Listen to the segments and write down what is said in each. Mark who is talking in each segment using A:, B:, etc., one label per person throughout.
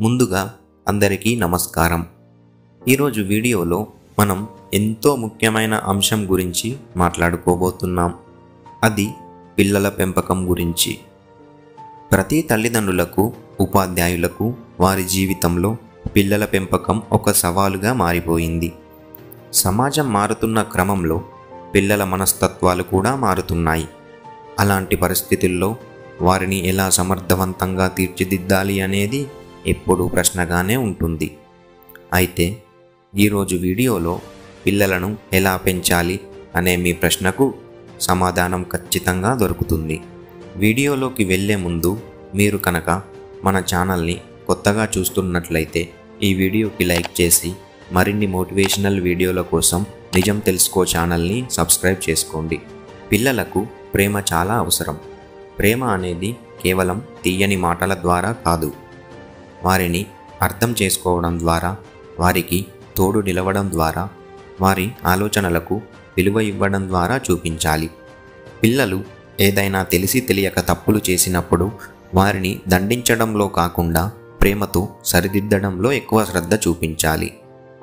A: ముందుగా అందరికీ నమస్కారం. ఈరోజు వీడియోలో మనం ఎంతో ముఖ్యమైన అంశం గురించి మాట్లాడుకోబోతున్నాం. అది పిల్లల పెంపకం గురించి. ప్రతి తల్లిదండ్రులకు, ఉపాధ్యాయులకు వారి జీవితంలో పిల్లల పెంపకం ఒక సవాలుగా మారిపోయింది. సమాజం మారుతున్న క్రమంలో పిల్లల మనస్తత్వాలు కూడా మారుతున్నాయి. అలాంటి పరిస్థితుల్లో వారిని ఎలా సమర్థవంతంగా తీర్చిదిద్దాలి అనేది ఎప్పుడూ ప్రశ్నగానే ఉంటుంది. అయితే ఈరోజు వీడియోలో పిల్లలను ఎలా పెంచాలి అనే మీ ప్రశ్నకు సమాధానం ఖచ్చితంగా దొరుకుతుంది. వీడియోలోకి వెళ్ళే ముందు మీరు కనుక మన ఛానల్ని కొత్తగా చూస్తున్నట్లయితే ఈ వీడియోకి లైక్ చేసి మరిన్ని మోటివేషనల్ వీడియోల కోసం నిజం తెలుసుకో ఛానల్ని సబ్స్క్రైబ్ చేసుకోండి. పిల్లలకు ప్రేమ చాలా అవసరం. ప్రేమ అనేది కేవలం తీయని మాటల ద్వారా కాదు, వారిని అర్థం చేసుకోవడం ద్వారా, వారికి తోడు నిలవడం ద్వారా, వారి ఆలోచనలకు విలువ ఇవ్వడం ద్వారా చూపించాలి. పిల్లలు ఏదైనా తెలిసి తెలియక తప్పులు చేసినప్పుడు వారిని దండించడంలో కాకుండా ప్రేమతో సరిదిద్దడంలో ఎక్కువ శ్రద్ధ చూపించాలి.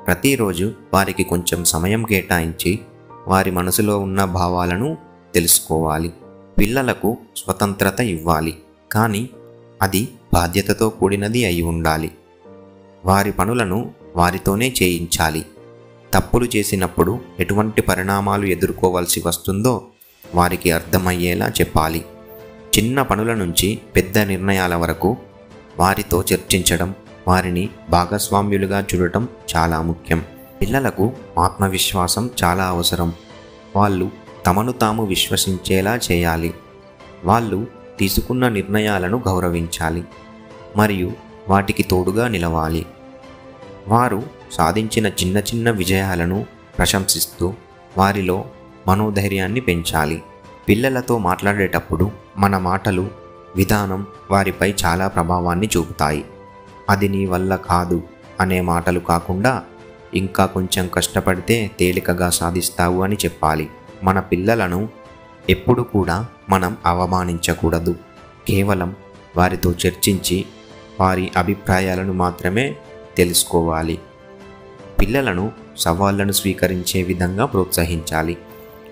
A: ప్రతిరోజు వారికి కొంచెం సమయం కేటాయించి వారి మనసులో ఉన్న భావాలను తెలుసుకోవాలి. పిల్లలకు స్వతంత్రత ఇవ్వాలి, కానీ అది బాధ్యతతో కూడినది అయి ఉండాలి. వారి పనులను వారితోనే చేయించాలి. తప్పులు చేసినప్పుడు ఎటువంటి పరిణామాలు ఎదుర్కోవాల్సి వస్తుందో వారికి అర్థమయ్యేలా చెప్పాలి. చిన్న పనుల నుంచి పెద్ద నిర్ణయాల వరకు వారితో చర్చించడం, వారిని భాగస్వామ్యులుగా చూడటం చాలా ముఖ్యం. పిల్లలకు ఆత్మవిశ్వాసం చాలా అవసరం. వాళ్ళు తమను తాము విశ్వసించేలా చేయాలి. వాళ్ళు తీసుకున్న నిర్ణయాలను గౌరవించాలి మరియు వాటికి తోడుగా నిలవాలి. వారు సాధించిన చిన్న చిన్న విజయాలను ప్రశంసిస్తూ వారిలో మనోధైర్యాన్ని పెంచాలి. పిల్లలతో మాట్లాడేటప్పుడు మన మాటలు, విధానం వారిపై చాలా ప్రభావాన్ని చూపుతాయి. అది నీ వల్ల కాదు అనే మాటలు కాకుండా, ఇంకా కొంచెం కష్టపడితే తేలికగా సాధిస్తావు అని చెప్పాలి. మన పిల్లలను ఎప్పుడు కూడా మనం అవమానించకూడదు. కేవలం వారితో చర్చించి వారి అభిప్రాయాలను మాత్రమే తెలుసుకోవాలి. పిల్లలను సవాళ్లను స్వీకరించే విధంగా ప్రోత్సహించాలి.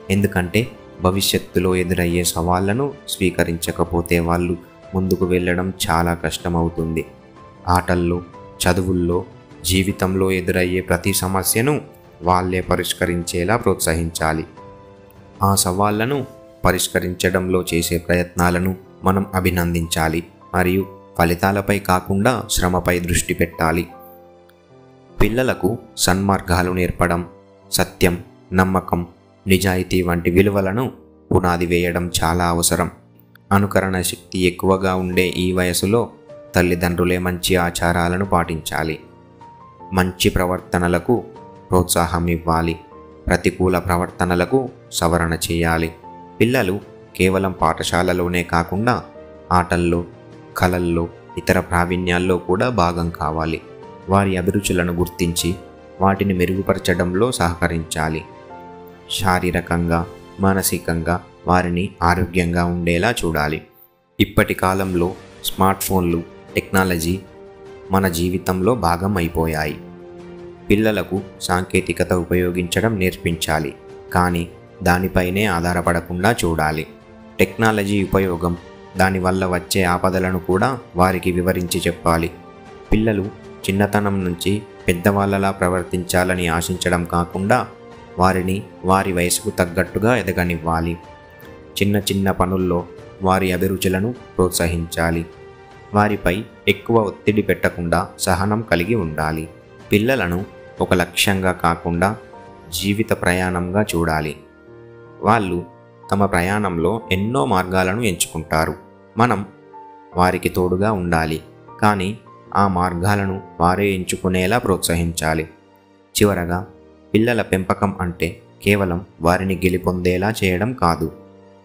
A: ఎందుకంటే భవిష్యత్తులో ఎదురయ్యే సవాళ్లను స్వీకరించకపోతే వాళ్ళు ముందుకు వెళ్ళడం చాలా కష్టమవుతుంది. ఆటల్లో, చదువుల్లో, జీవితంలో ఎదురయ్యే ప్రతి సమస్యను వాళ్ళే పరిష్కరించేలా ప్రోత్సహించాలి. ఆ సవాళ్లను పరిష్కరించడంలో చేసే ప్రయత్నాలను మనం అభినందించాలి మరియు ఫలితాలపై కాకుండా శ్రమపై దృష్టి పెట్టాలి. పిల్లలకు సన్మార్గాలు నేర్పడం, సత్యం, నమ్మకం, నిజాయితీ వంటి విలువలను పునాది వేయడం చాలా అవసరం. అనుకరణ శక్తి ఎక్కువగా ఉండే ఈ వయసులో తల్లిదండ్రులే మంచి ఆచారాలను పాటించాలి. మంచి ప్రవర్తనలకు ప్రోత్సాహం ఇవ్వాలి. ప్రతికూల ప్రవర్తనలకు సవరణ చేయాలి. పిల్లలు కేవలం పాఠశాలలోనే కాకుండా ఆటల్లో, కళల్లో, ఇతర ప్రావీణ్యాల్లో కూడా భాగం కావాలి. వారి అభిరుచులను గుర్తించి వాటిని మెరుగుపరచడంలో సహకరించాలి. శారీరకంగా, మానసికంగా వారిని ఆరోగ్యంగా ఉండేలా చూడాలి. ఇప్పటి కాలంలో స్మార్ట్ ఫోన్లు, టెక్నాలజీ మన జీవితంలో భాగం అయిపోయాయి. పిల్లలకు సాంకేతికత ఉపయోగించడం నేర్పించాలి, కానీ దానిపైనే ఆధారపడకుండా చూడాలి. టెక్నాలజీ ఉపయోగం, దానివల్ల వచ్చే ఆపదలను కూడా వారికి వివరించి చెప్పాలి. పిల్లలు చిన్నతనం నుంచి పెద్దవాళ్ళలా ప్రవర్తించాలని ఆశించడం కాకుండా వారిని వారి వయసుకు తగ్గట్టుగా ఎదగనివ్వాలి. చిన్న చిన్న పనుల్లో వారి అభిరుచులను ప్రోత్సహించాలి. వారిపై ఎక్కువ ఒత్తిడి పెట్టకుండా సహనం కలిగి ఉండాలి. పిల్లలను ఒక లక్ష్యంగా కాకుండా జీవిత ప్రయాణంగా చూడాలి. వాళ్ళు తమ ప్రయాణంలో ఎన్నో మార్గాలను ఎంచుకుంటారు. మనం వారికి తోడుగా ఉండాలి, కానీ ఆ మార్గాలను వారే ఎంచుకునేలా ప్రోత్సహించాలి. చివరగా, పిల్లల పెంపకం అంటే కేవలం వారిని గెలుపొందేలా చేయడం కాదు,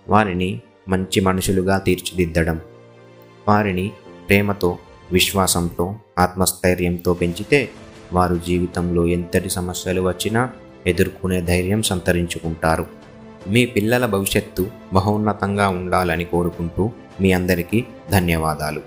A: వారిని మంచి మనుషులుగా తీర్చిదిద్దడం. వారిని ప్రేమతో, విశ్వాసంతో, ఆత్మస్థైర్యంతో పెంచితే వారు జీవితంలో ఎంతటి సమస్యలు వచ్చినా ఎదుర్కొనే ధైర్యం సంతరించుకుంటారు. మీ పిల్లల భవిష్యత్తు మహోన్నతంగా ఉండాలని కోరుకుంటూ మీ అందరికీ ధన్యవాదాలు.